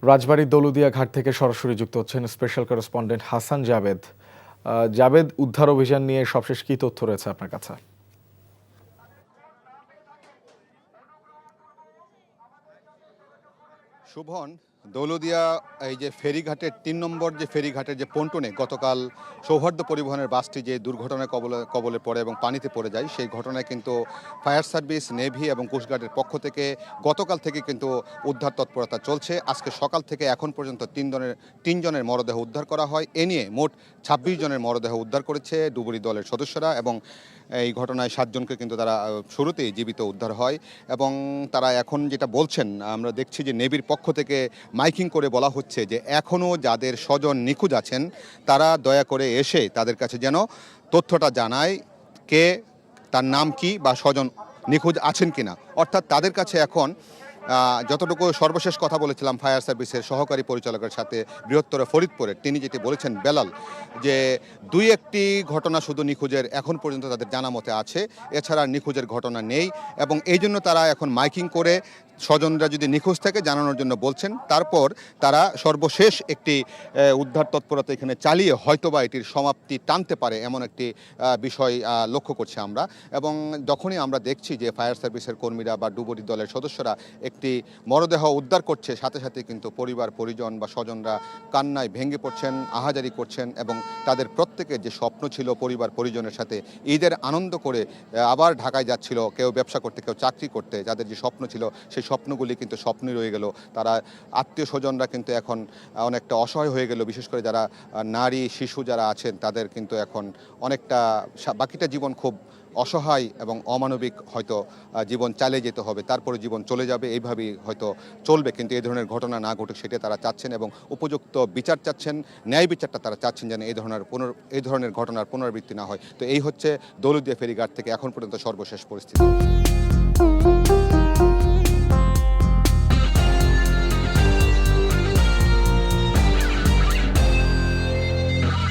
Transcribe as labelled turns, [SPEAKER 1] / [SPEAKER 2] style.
[SPEAKER 1] রাজবাড়ীর দৌলতদিয়া ঘাট থেকে সরাসরি যুক্ত হচ্ছেন স্পেশাল করেসপন্ডেন্ট হাসান জাবেদ। জাবেদ, উদ্ধার অভিযান নিয়ে সবশেষ কী তথ্য রয়েছে আপনার কাছে?
[SPEAKER 2] শুভন, দৌলতদিয়া এই যে ফেরিঘাটের ৩ নম্বর যে ফেরিঘাটের যে পন্টনে গতকাল সৌহার্দ্য পরিবহনের বাসটি যে দুর্ঘটনার কবলে পড়ে এবং পানিতে পড়ে যায়, সেই ঘটনায় কিন্তু ফায়ার সার্ভিস, নেভি এবং কোস্টগার্ডের পক্ষ থেকে গতকাল থেকে কিন্তু উদ্ধার তৎপরতা চলছে। আজকে সকাল থেকে এখন পর্যন্ত তিনজনের মরদেহ উদ্ধার করা হয়। এ নিয়ে মোট ২৬ জনের মরদেহ উদ্ধার করেছে ডুবুরি দলের সদস্যরা এবং এই ঘটনায় ৭ জনকে কিন্তু তারা শুরুতেই জীবিত উদ্ধার হয় এবং তারা এখন যেটা বলছেন, আমরা দেখছি যে নেভির পক্ষ থেকে মাইকিং করে বলা হচ্ছে যে এখনও যাদের স্বজন নিখোঁজ আছেন তারা দয়া করে এসে তাদের কাছে যেন তথ্যটা জানায়, কে, তার নাম কি বা স্বজন নিখোঁজ আছেন কিনা। অর্থাৎ তাদের কাছে এখন যতটুকু সর্বশেষ কথা বলেছিলাম ফায়ার সার্ভিসের সহকারী পরিচালকের সাথে বৃহত্তর ফরিদপুরের, তিনি যেটি বলেছেন বেলাল, যে দুই একটি ঘটনা শুধু নিখোঁজের এখন পর্যন্ত তাদের জানা মতে আছে, এছাড়া নিখোঁজের ঘটনা নেই এবং এই জন্য তারা এখন মাইকিং করে স্বজনরা যদি নিখোঁজ থাকে জানানোর জন্য বলছেন। তারপর তারা সর্বশেষ একটি উদ্ধার তৎপরতা এখানে চালিয়ে হয়তোবা এটির সমাপ্তি টানতে পারে এমন একটি বিষয় লক্ষ্য করছি আমরা। এবং যখনই আমরা দেখছি যে ফায়ার সার্ভিসের কর্মীরা বা ডুবুরি দলের সদস্যরা একটি মরদেহ উদ্ধার করছে, সাথে সাথে কিন্তু পরিবার পরিজন বা স্বজনরা কান্নায় ভেঙে পড়ছেন, আহাজারি করছেন এবং তাদের প্রত্যেকের যে স্বপ্ন ছিল পরিবার পরিজনের সাথে ঈদের আনন্দ করে আবার ঢাকায় যাচ্ছিল, কেউ ব্যবসা করতে, কেউ চাকরি করতে, যাদের যে স্বপ্ন ছিল সেই স্বপ্নগুলি কিন্তু স্বপ্নই রয়ে গেল। তারা আত্মীয় স্বজনরা কিন্তু এখন অনেকটা অসহায় হয়ে গেল, বিশেষ করে যারা নারী শিশু যারা আছেন তাদের কিন্তু এখন অনেকটা বাকিটা জীবন খুব অসহায় এবং অমানবিক হয়তো জীবন চালিয়ে যেতে হবে, তারপরে জীবন চলে যাবে, এইভাবেই হয়তো চলবে। কিন্তু এই ধরনের ঘটনা না ঘটুক সেটা তারা চাচ্ছেন এবং উপযুক্ত বিচার চাচ্ছেন, ন্যায় বিচারটা তারা চাচ্ছেন যেন এই ধরনের ঘটনার পুনরাবৃত্তি না হয়। তো এই হচ্ছে দৌলতদিয়া ফেরিঘাট থেকে এখন পর্যন্ত সর্বশেষ পরিস্থিতি।